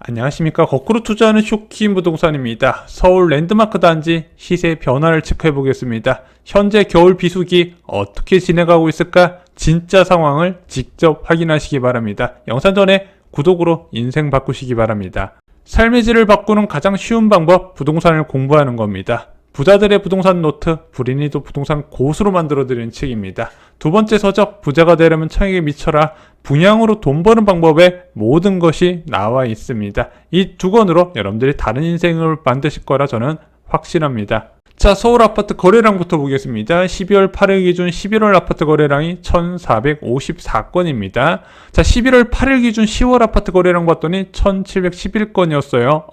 안녕하십니까. 거꾸로 투자하는 쇼키인 부동산입니다. 서울 랜드마크 단지 시세 변화를 체크해 보겠습니다. 현재 겨울 비수기 어떻게 진행하고 있을까? 진짜 상황을 직접 확인하시기 바랍니다. 영상 전에 구독으로 인생 바꾸시기 바랍니다. 삶의 질을 바꾸는 가장 쉬운 방법, 부동산을 공부하는 겁니다. 부자들의 부동산 노트, 불인이도 부동산 고수로 만들어드리는 책입니다. 두 번째 서적, 부자가 되려면 청에게 미쳐라. 분양으로 돈 버는 방법에 모든 것이 나와 있습니다. 이 두 권으로 여러분들이 다른 인생을 만드실 거라 저는 확신합니다. 자, 서울 아파트 거래량부터 보겠습니다. 12월 8일 기준 11월 아파트 거래량이 1454건입니다. 자, 11월 8일 기준 10월 아파트 거래량 봤더니 1711건이었어요.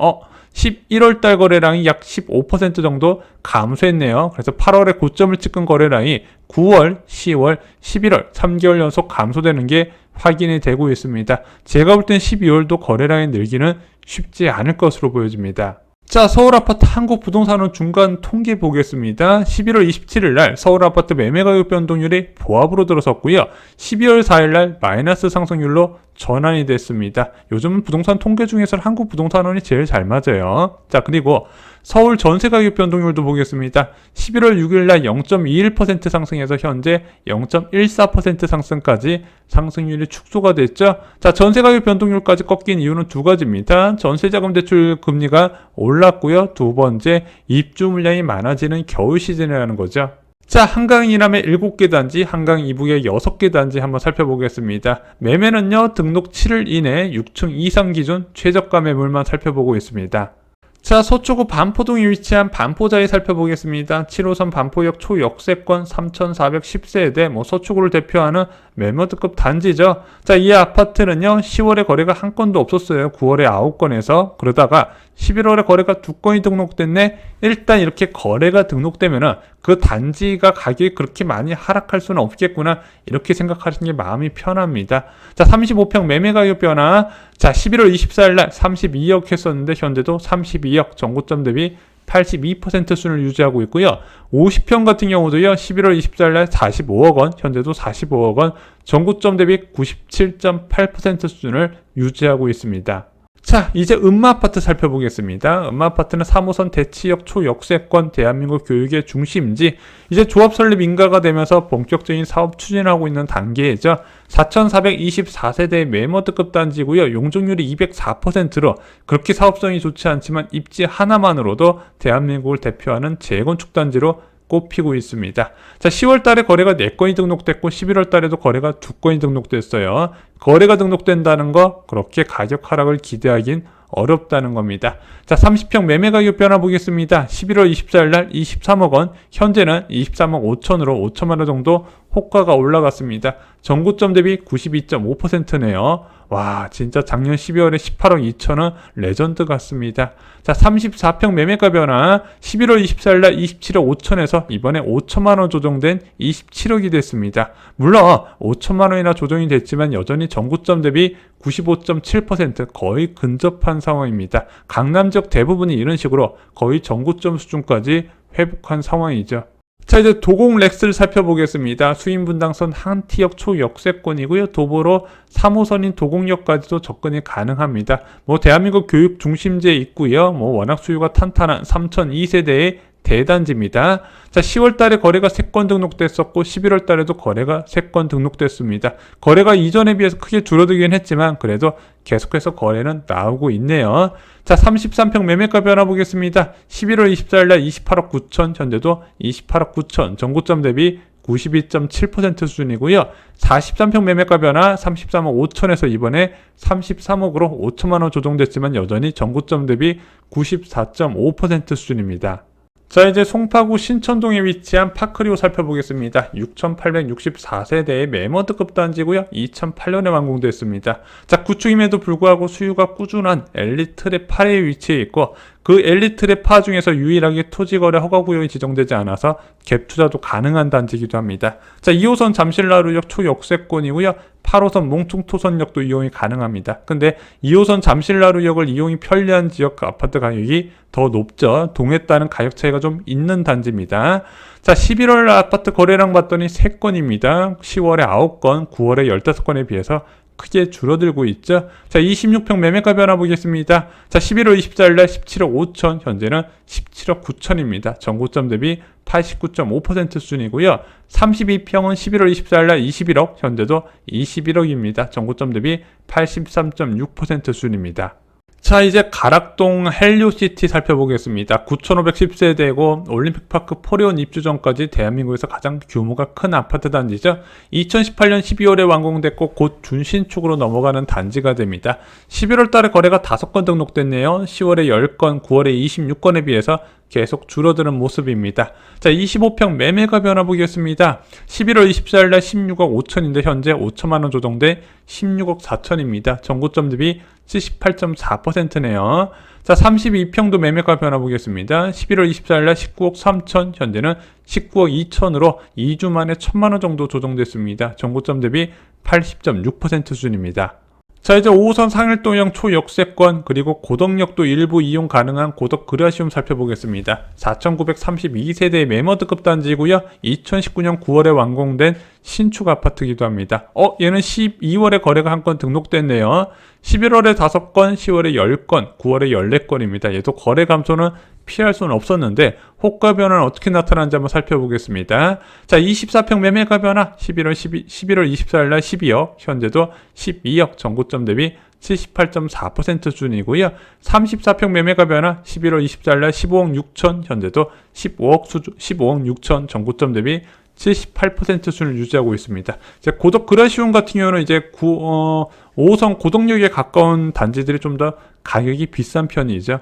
11월 달 거래량이 약 15% 정도 감소했네요. 그래서 8월에 고점을 찍은 거래량이 9월, 10월, 11월 3개월 연속 감소되는 게 확인이 되고 있습니다. 제가 볼 땐 12월도 거래량이 늘기는 쉽지 않을 것으로 보여집니다. 자, 서울 아파트 한국부동산원 중간 통계 보겠습니다. 11월 27일 날 서울 아파트 매매 가격 변동률이 보합으로 들어섰고요. 12월 4일 날 마이너스 상승률로 전환이 됐습니다. 요즘은 부동산 통계 중에서 한국부동산원이 제일 잘 맞아요. 자, 그리고 서울 전세 가격 변동률도 보겠습니다. 11월 6일 날 0.21% 상승해서 현재 0.14% 상승까지 상승률이 축소가 됐죠. 자, 전세 가격 변동률까지 꺾인 이유는 두 가지입니다. 전세자금 대출 금리가 올랐고요. 두 번째, 입주 물량이 많아지는 겨울 시즌이라는 거죠. 자, 한강 이남의 7개 단지, 한강 이북의 6개 단지 한번 살펴보겠습니다. 매매는요, 등록 7일 이내 6층 이상 기준 최저가 매물만 살펴보고 있습니다. 자, 서초구 반포동에 위치한 반포자리 살펴보겠습니다. 7호선 반포역 초역세권 3410세대, 서초구를 대표하는 매머드급 단지죠. 자, 이 아파트는요, 10월에 거래가 한 건도 없었어요. 9월에 9건에서. 그러다가 11월에 거래가 2건이 등록됐네. 일단 이렇게 거래가 등록되면은 그 단지가 가격이 그렇게 많이 하락할 수는 없겠구나, 이렇게 생각하시는 게 마음이 편합니다. 자, 35평 매매 가격 변화. 자, 11월 24일 날 32억 했었는데 현재도 32억, 전고점 대비 82% 수준을 유지하고 있고요. 50평 같은 경우도요, 11월 24일 날 45억 원, 현재도 45억 원, 전고점 대비 97.8% 수준을 유지하고 있습니다. 자, 이제 음마아파트 살펴보겠습니다. 음마아파트는 3호선 대치역 초역세권, 대한민국 교육의 중심지, 이제 조합 설립 인가가 되면서 본격적인 사업 추진하고 있는 단계이죠. 4424세대의 매머드급 단지고요. 용적률이 204%로 그렇게 사업성이 좋지 않지만 입지 하나만으로도 대한민국을 대표하는 재건축 단지로 꼽히고 있습니다. 자, 10월 달에 거래가 4건이 등록됐고 11월 달에도 거래가 2건이 등록됐어요. 거래가 등록된다는 거 그렇게 가격 하락을 기대하긴 어렵다는 겁니다. 자, 30평 매매 가격 변화 보겠습니다. 11월 24일 날 23억 원, 현재는 23억 5천으로 5천만 원 정도 호가가 올라갔습니다. 전고점 대비 92.5%네요. 와, 진짜 작년 12월에 18억 2천원 레전드 같습니다. 자, 34평 매매가 변화. 11월 24일 날 27억 5천에서 이번에 5천만 원 조정된 27억이 됐습니다. 물론 5천만 원이나 조정이 됐지만 여전히 전고점 대비 95.7% 거의 근접한 상황입니다. 강남 지역 대부분이 이런 식으로 거의 전고점 수준까지 회복한 상황이죠. 자, 이제 도곡 렉스를 살펴보겠습니다. 수인분당선 한티역 초역세권이고요. 도보로 3호선인 도곡역까지도 접근이 가능합니다. 대한민국 교육 중심지에 있고요. 워낙 수요가 탄탄한 3002세대의 대단지입니다. 자, 10월 달에 거래가 3건 등록됐었고 11월 달에도 거래가 3건 등록됐습니다. 거래가 이전에 비해서 크게 줄어들긴 했지만 그래도 계속해서 거래는 나오고 있네요. 자, 33평 매매가 변화 보겠습니다. 11월 24일 날 28억 9천, 현재도 28억 9천, 전고점 대비 92.7% 수준이고요. 43평 매매가 변화 33억 5천에서 이번에 33억으로 5천만 원 조정됐지만 여전히 전고점 대비 94.5% 수준입니다. 자, 이제 송파구 신천동에 위치한 파크리오 살펴보겠습니다. 6864세대의 매머드급 단지고요. 2008년에 완공됐습니다. 자, 구축임에도 불구하고 수요가 꾸준한 엘리트의 8에 위치해 있고 그 엘리트의 파 중에서 유일하게 토지거래 허가구역이 지정되지 않아서 갭 투자도 가능한 단지이기도 합니다. 자, 2호선 잠실나루역 초역세권이고요. 8호선 몽퉁토선역도 이용이 가능합니다. 근데 2호선 잠실나루역을 이용이 편리한 지역 아파트 가격이 더 높죠. 동에 따른 가격 차이가 좀 있는 단지입니다. 자, 11월 아파트 거래량 봤더니 3건입니다. 10월에 9건, 9월에 15건에 비해서 크게 줄어들고 있죠. 자, 26평 매매가 변화 보겠습니다. 자, 11월 24일 날 17억 5천, 현재는 17억 9천입니다. 전고점 대비 89.5% 수준이고요. 32평은 11월 24일 날 21억, 현재도 21억입니다. 전고점 대비 83.6% 수준입니다. 자, 이제 가락동 헬리오시티 살펴보겠습니다. 9,510세대고 올림픽파크 포리온 입주 전까지 대한민국에서 가장 규모가 큰 아파트 단지죠. 2018년 12월에 완공됐고 곧 준신축으로 넘어가는 단지가 됩니다. 11월 달에 거래가 5건 등록됐네요. 10월에 10건, 9월에 26건에 비해서 계속 줄어드는 모습입니다. 자, 25평 매매가 변화 보겠습니다. 11월 24일 날 16억 5천인데 현재 5천만 원 조정돼 16억 4천입니다. 전고점 대비 78.4%네요. 자, 32평도 매매가 변화 보겠습니다. 11월 24일 날 19억 3천, 현재는 19억 2천으로 2주 만에 1천만 원 정도 조정됐습니다. 전고점 대비 80.6% 수준입니다. 자, 이제 5호선 상일동형 초역세권 그리고 고덕역도 일부 이용 가능한 고덕 그라시움 살펴보겠습니다. 4,932세대의 매머드급 단지이고요. 2019년 9월에 완공된 신축 아파트이기도 합니다. 얘는 12월에 거래가 한 건 등록됐네요. 11월에 5건, 10월에 10건, 9월에 14건입니다. 얘도 거래 감소는 피할 수는 없었는데 호가 변화는 어떻게 나타나는지 한번 살펴보겠습니다. 자, 24평 매매가 변화 11월 24일 날 12억, 현재도 12억, 전고점 대비 78.4% 수준이고요. 34평 매매가 변화 11월 24일 날 15억 6천, 현재도 15억 6천, 전고점 대비 78% 수준을 유지하고 있습니다. 이제 고덕 그라시움 같은 경우는 이제 5호선 고덕역에 가까운 단지들이 좀 더 가격이 비싼 편이죠.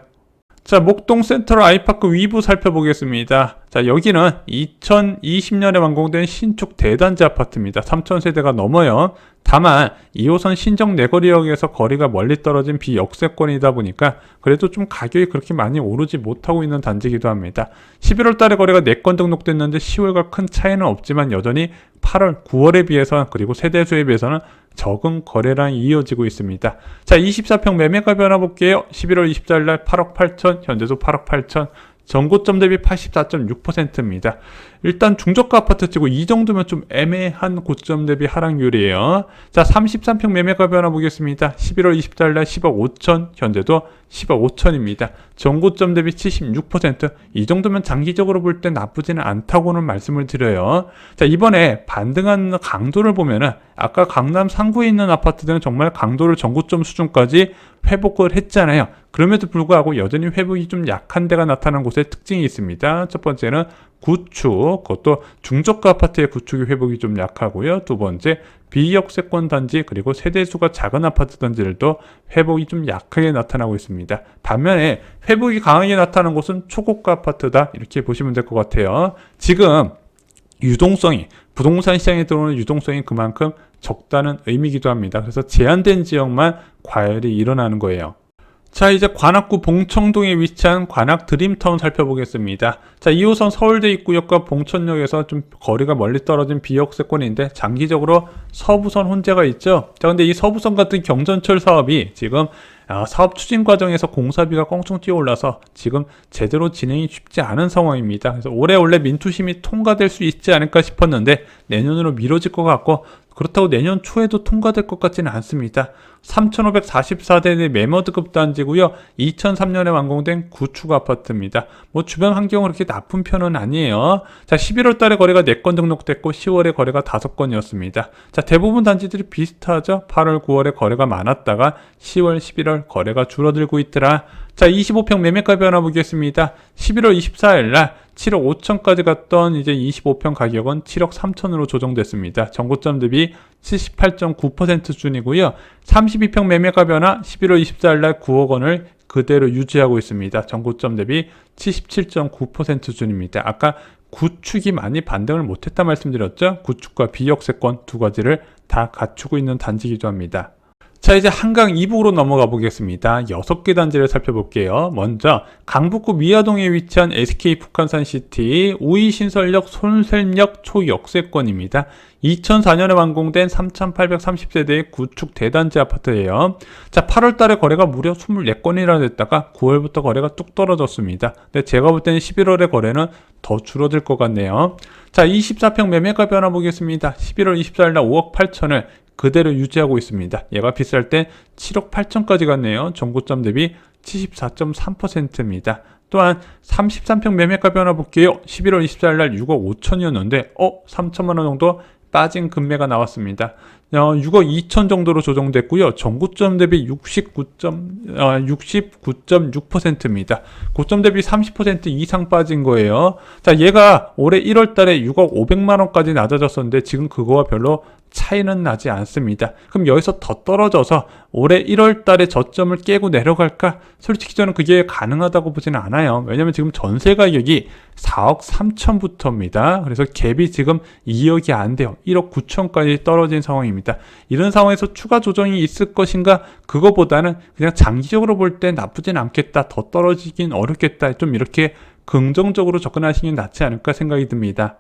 자, 목동 센트럴 아이파크 위부 살펴보겠습니다. 자, 여기는 2020년에 완공된 신축 대단지 아파트입니다. 3,000세대가 넘어요. 다만 2호선 신정 내거리역에서 거리가 멀리 떨어진 비역세권이다 보니까 그래도 좀 가격이 그렇게 많이 오르지 못하고 있는 단지이기도 합니다. 11월 달에 거래가 4건 등록됐는데 10월과 큰 차이는 없지만 여전히 8월, 9월에 비해서 그리고 세대수에 비해서는 적은 거래량이 이어지고 있습니다. 자, 24평 매매가 변화 볼게요. 11월 24일 날 8억 8천, 현재도 8억 8천. 전고점 대비 84.6%입니다. 일단 중저가 아파트 치고 이 정도면 좀 애매한 고점 대비 하락률이에요. 자, 33평 매매가 변화 보겠습니다. 11월 24일 날 10억 5천, 현재도 10억 5천입니다. 전고점 대비 76%. 이 정도면 장기적으로 볼 때 나쁘지는 않다고는 말씀을 드려요. 자, 이번에 반등한 강도를 보면은 아까 강남 상구에 있는 아파트들은 정말 강도를 전고점 수준까지 회복을 했잖아요. 그럼에도 불구하고 여전히 회복이 좀 약한 데가 나타난 곳의 특징이 있습니다. 첫 번째는 구축, 그것도 중저가 아파트의 구축이 회복이 좀 약하고요. 두 번째, 비역세권 단지 그리고 세대수가 작은 아파트 단지들도 회복이 좀 약하게 나타나고 있습니다. 반면에 회복이 강하게 나타나는 곳은 초고가 아파트다, 이렇게 보시면 될 것 같아요. 지금 유동성이, 부동산 시장에 들어오는 유동성이 그만큼 적다는 의미이기도 합니다. 그래서 제한된 지역만 과열이 일어나는 거예요. 자, 이제 관악구 봉청동에 위치한 관악 드림타운 살펴보겠습니다. 자, 2호선 서울대 입구역과 봉천역에서 좀 거리가 멀리 떨어진 비역세권인데 장기적으로 서부선 혼재가 있죠. 자, 근데 이 서부선 같은 경전철 사업이 지금 사업 추진 과정에서 공사비가 껑충 뛰어올라서 지금 제대로 진행이 쉽지 않은 상황입니다. 그래서 올해 원래 민투심이 통과될 수 있지 않을까 싶었는데 내년으로 미뤄질 것 같고, 그렇다고 내년 초에도 통과될 것 같지는 않습니다. 3,544대 매머드급 단지고요. 2003년에 완공된 구축 아파트입니다. 뭐 주변 환경은 그렇게 나쁜 편은 아니에요. 자, 11월 달에 거래가 4건 등록됐고 10월에 거래가 5건이었습니다. 자, 대부분 단지들이 비슷하죠. 8월, 9월에 거래가 많았다가 10월, 11월 거래가 줄어들고 있더라. 자, 25평 매매가 변화 보겠습니다. 11월 24일 날 7억 5천까지 갔던 이제 25평 가격은 7억 3천으로 조정됐습니다. 전고점 대비 78.9% 수준이고요. 32평 매매가 변화 11월 24일 날 9억 원을 그대로 유지하고 있습니다. 전고점 대비 77.9% 수준입니다. 아까 구축이 많이 반등을 못했다 말씀드렸죠. 구축과 비역세권 두 가지를 다 갖추고 있는 단지이기도 합니다. 자, 이제 한강 이북으로 넘어가 보겠습니다. 6개 단지를 살펴볼게요. 먼저 강북구 미아동에 위치한 SK 북한산시티 우이신설역 손샘역 초역세권입니다. 2004년에 완공된 3,830세대의 구축 대단지 아파트예요. 자, 8월 달에 거래가 무려 24건이나 됐다가 9월부터 거래가 뚝 떨어졌습니다. 근데 제가 볼 때는 11월에 거래는 더 줄어들 것 같네요. 자, 24평 매매가 변화 보겠습니다. 11월 24일 날 5억 8천을 그대로 유지하고 있습니다. 얘가 비쌀 때 7억 8천까지 갔네요. 정고점 대비 74.3%입니다. 또한 33평 매매가 변화 볼게요. 11월 24일 날 6억 5천이었는데 3천만 원 정도 빠진 금매가 나왔습니다. 6억 2천 정도로 조정됐고요. 전고점 대비 69.6%입니다. 고점 대비 30% 이상 빠진 거예요. 자, 얘가 올해 1월 달에 6억 500만 원까지 낮아졌었는데 지금 그거와 별로 차이는 나지 않습니다. 그럼 여기서 더 떨어져서 올해 1월 달에 저점을 깨고 내려갈까? 솔직히 저는 그게 가능하다고 보지는 않아요. 왜냐면 지금 전세 가격이 4억 3천부터입니다. 그래서 갭이 지금 2억이 안 돼요. 1억 9천까지 떨어진 상황입니다. 이런 상황에서 추가 조정이 있을 것인가? 그거보다는 그냥 장기적으로 볼 때 나쁘진 않겠다. 더 떨어지긴 어렵겠다. 좀 이렇게 긍정적으로 접근하시는 게 낫지 않을까 생각이 듭니다.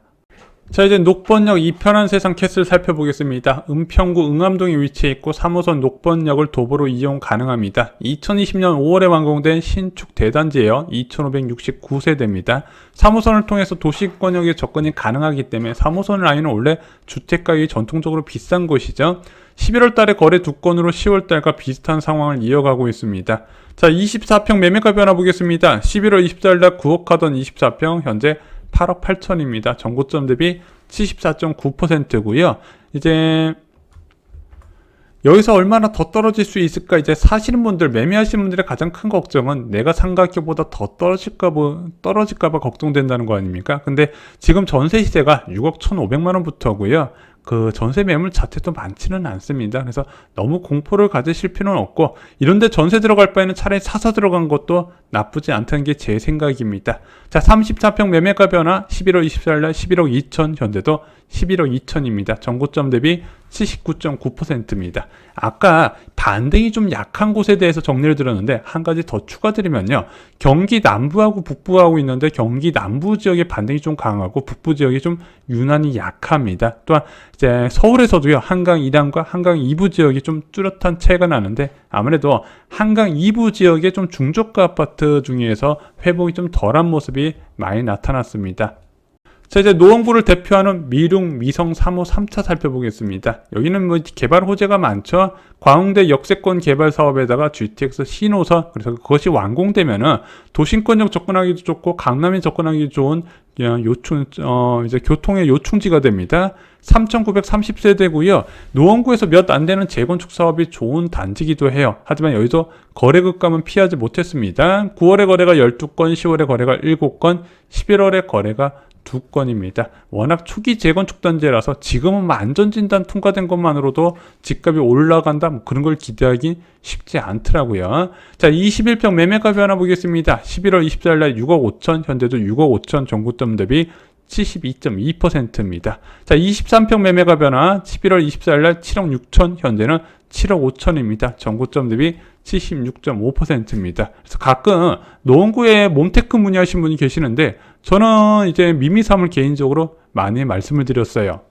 자, 이제 녹번역 이편한 세상 캐슬 살펴보겠습니다. 은평구 응암동에 위치해 있고 3호선 녹번역을 도보로 이용 가능합니다. 2020년 5월에 완공된 신축 대단지예요. 2569세대입니다. 3호선을 통해서 도시권역에 접근이 가능하기 때문에 3호선 라인은 원래 주택가격이 전통적으로 비싼 곳이죠. 11월 달에 거래 2건으로 10월 달과 비슷한 상황을 이어가고 있습니다. 자, 24평 매매가 변화 보겠습니다. 11월 24일 날 9억 하던 24평 현재 8억 8천입니다. 전고점 대비 74.9%고요. 이제 여기서 얼마나 더 떨어질 수 있을까? 이제 사시는 분들, 매매하시는 분들의 가장 큰 걱정은 내가 산 가격보다 더 떨어질까 봐 걱정된다는 거 아닙니까? 근데 지금 전세 시세가 6억 1,500만 원부터고요. 그 전세 매물 자체도 많지는 않습니다. 그래서 너무 공포를 가지실 필요는 없고, 이런데 전세 들어갈 바에는 차라리 사서 들어간 것도 나쁘지 않다는 게 제 생각입니다. 자, 34평 매매가 변화 11월 24일 날 11억 2천, 현재도 11억 2천입니다. 전고점 대비 79.9%입니다. 아까 반등이 좀 약한 곳에 대해서 정리를 드렸는데 한 가지 더 추가드리면요. 경기 남부하고 북부하고 있는데 경기 남부 지역의 반등이 좀 강하고 북부 지역이 좀 유난히 약합니다. 또한 이제 서울에서도요. 한강 1항과 한강 2부 지역이 좀 뚜렷한 차이가 나는데 아무래도 한강 2부 지역의 좀 중저가 아파트 중에서 회복이 좀 덜한 모습이 많이 나타났습니다. 자, 이제 노원구를 대표하는 미릉, 미성 3호 3차 살펴보겠습니다. 여기는 뭐 개발 호재가 많죠. 광운대 역세권 개발 사업에다가 GTX 신호선, 그래서 그것이 완공되면은 도심권역 접근하기도 좋고 강남에 접근하기 좋은 이제 교통의 요충지가 됩니다. 3,930세대고요. 노원구에서 몇 안 되는 재건축 사업이 좋은 단지기도 해요. 하지만 여기서 거래 급감은 피하지 못했습니다. 9월에 거래가 12건, 10월에 거래가 7건, 11월에 거래가 2건입니다. 워낙 초기 재건축 단지라서 지금은 안전진단 통과된 것만으로도 집값이 올라간다, 뭐 그런 걸 기대하기 쉽지 않더라고요. 자, 21평 매매가 변화 보겠습니다. 11월 24일 날 6억 5천, 현재도 6억 5천, 전고점 대비 72.2%입니다. 자, 23평 매매가 변화 11월 24일 날 7억 6천, 현재는 7억 5천입니다. 전고점 대비 76.5%입니다. 그래서 가끔 노원구에 몬테크 문의하신 분이 계시는데 저는 이제 미미삼을 개인적으로 많이 말씀을 드렸어요.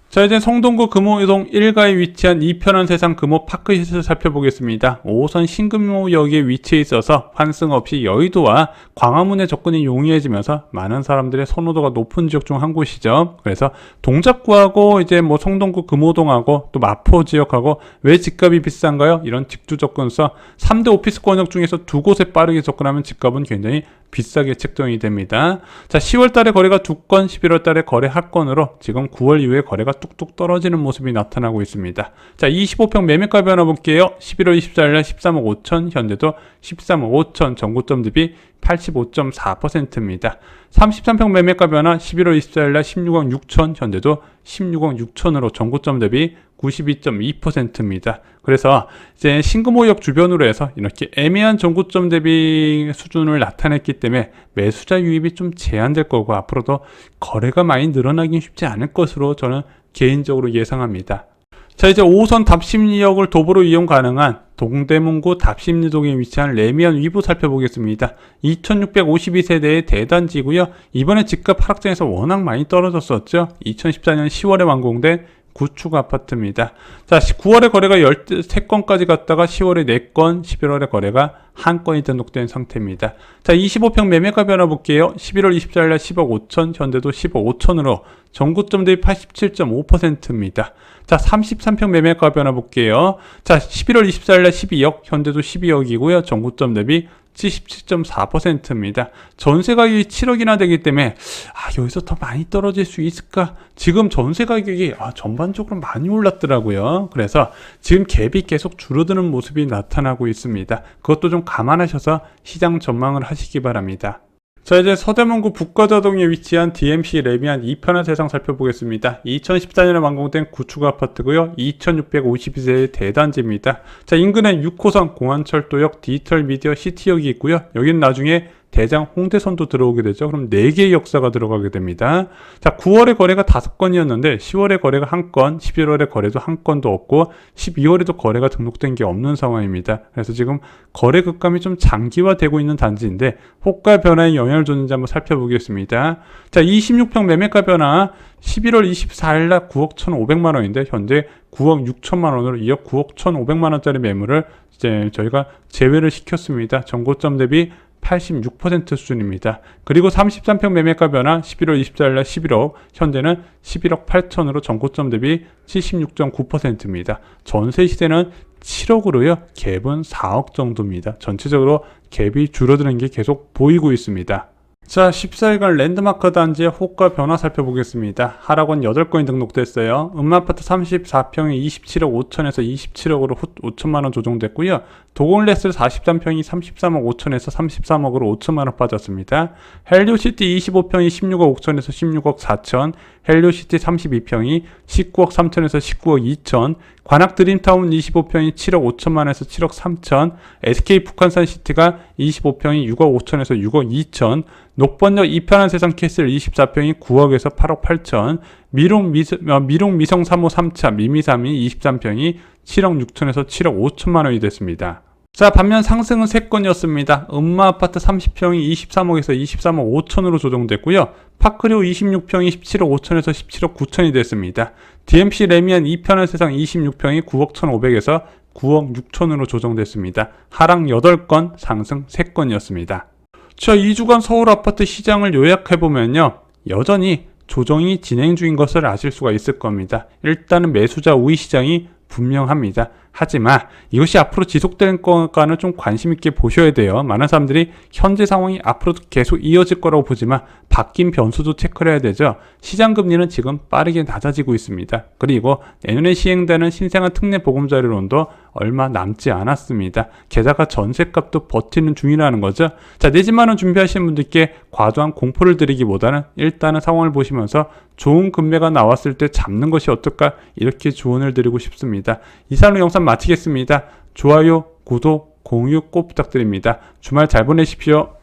자, 이제 성동구 금호동 1가에 위치한 이편한 세상 금호 파크시설 살펴보겠습니다. 5호선 신금호역에 위치해 있어서 환승 없이 여의도와 광화문의 접근이 용이해지면서 많은 사람들의 선호도가 높은 지역 중 한 곳이죠. 그래서 동작구하고 이제 뭐 성동구 금호동하고 또 마포 지역하고 왜 집값이 비싼가요? 이런 직주 접근서 3대 오피스 권역 중에서 두 곳에 빠르게 접근하면 집값은 굉장히 비싸게 책정이 됩니다. 자, 10월 달에 거래가 2건, 11월 달에 거래 하건으로 지금 9월 이후에 거래가 뚝뚝 떨어지는 모습이 나타나고 있습니다. 자, 25평 매매가 변화 볼게요. 11월 24일 날 13억 5천, 현재도 13억 5천, 전고점 대비 85.4%입니다. 33평 매매가 변화 11월 24일 날 16억 6천, 현재도 16억 6천으로 전고점 대비 92.2%입니다. 그래서 이제 신금호역 주변으로 해서 이렇게 애매한 전고점 대비 수준을 나타냈기 때문에 매수자 유입이 좀 제한될 거고 앞으로도 거래가 많이 늘어나긴 쉽지 않을 것으로 저는 개인적으로 예상합니다. 자, 이제 5호선 답심리역을 도보로 이용 가능한 동대문구 답심리동에 위치한 레미안 위브 살펴보겠습니다. 2652세대의 대단지고요. 이번에 집값 하락장에서 워낙 많이 떨어졌었죠. 2014년 10월에 완공된 구축 아파트입니다. 자, 9월에 거래가 13건까지 갔다가 10월에 4건, 11월에 거래가 1건이 등록된 상태입니다. 자, 25평 매매가 변화 볼게요. 11월 24일 날 10억 5천, 현재도 10억 5천으로 전고점 대비 87.5%입니다. 자, 33평 매매가 변화 볼게요. 자, 11월 24일 날 12억, 현재도 12억이고요. 전고점 대비 77.4%입니다. 전세 가격이 7억이나 되기 때문에 여기서 더 많이 떨어질 수 있을까? 지금 전세 가격이 전반적으로 많이 올랐더라고요. 그래서 지금 갭이 계속 줄어드는 모습이 나타나고 있습니다. 그것도 좀 감안하셔서 시장 전망을 하시기 바랍니다. 자, 이제 서대문구 북가자동에 위치한 DMC 레미안 2편의 세상 살펴보겠습니다. 2014년에 완공된 구축 아파트고요. 2652세의 대단지입니다. 자, 인근에 6호선 공안철도역, 디지털 미디어 시티역이 있고요. 여기는 나중에 대장 홍대선도 들어오게 되죠. 그럼 4개의 역사가 들어가게 됩니다. 자, 9월에 거래가 5건이었는데 10월에 거래가 1건, 11월에 거래도 1건도 없고 12월에도 거래가 등록된 게 없는 상황입니다. 그래서 지금 거래 급감이 좀 장기화되고 있는 단지인데 호가 변화에 영향을 줬는지 한번 살펴보겠습니다. 자, 26평 매매가 변화 11월 24일 날 9억 1,500만 원인데 현재 9억 6천만 원으로 2억 9억 1,500만 원짜리 매물을 이제 저희가 제외를 시켰습니다. 전고점 대비 86% 수준입니다. 그리고 33평 매매가 변화 11월 24일 날 11억, 현재는 11억 8천으로 전고점 대비 76.9%입니다. 전세 시세는 7억으로요. 갭은 4억 정도입니다. 전체적으로 갭이 줄어드는 게 계속 보이고 있습니다. 자, 14일간 랜드마크 단지의 호가 변화 살펴보겠습니다. 하락원 8건이 등록됐어요. 음마아파트 34평이 27억 5천에서 27억으로 5천만원 조정됐고요. 도곤레스 43평이 33억 5천에서 33억으로 5천만원 빠졌습니다. 헬리오시티 25평이 16억 5천에서 16억 4천, 헬리오시티 32평이 19억 3천에서 19억 2천, 관악 드림타운 25평이 7억 5천만원에서 7억 3천, SK 북한산시티가 25평이 6억 5천에서 6억 2천, 녹번역 이편한 세상 캐슬 24평이 9억에서 8억 8천, 미롱 미성 3호 3차 미미삼이 23평이 7억 6천에서 7억 5천만 원이 됐습니다. 자, 반면 상승은 3건이었습니다. 음마아파트 30평이 23억에서 23억 5천으로 조정됐고요. 파크리오 26평이 17억 5천에서 17억 9천이 됐습니다. DMC 레미안 2편한 세상 26평이 9억 1,500에서 9억 6천으로 조정됐습니다. 하락 8건, 상승 3건이었습니다. 자, 2주간 서울 아파트 시장을 요약해보면요. 여전히 조정이 진행 중인 것을 아실 수가 있을 겁니다. 일단은 매수자 우위 시장이 분명합니다. 하지만 이것이 앞으로 지속될 것과는 좀 관심 있게 보셔야 돼요. 많은 사람들이 현재 상황이 앞으로도 계속 이어질 거라고 보지만 바뀐 변수도 체크를 해야 되죠. 시장 금리는 지금 빠르게 낮아지고 있습니다. 그리고 내년에 시행되는 신생아 특례 보금자리론도 얼마 남지 않았습니다. 게다가 전세값도 버티는 중이라는 거죠. 자, 내 집 마련 준비하시는 분들께 과도한 공포를 드리기보다는 일단은 상황을 보시면서 좋은 금매가 나왔을 때 잡는 것이 어떨까, 이렇게 조언을 드리고 싶습니다. 이상으로 영상 마치겠습니다. 좋아요, 구독, 공유 꼭 부탁드립니다. 주말 잘 보내십시오.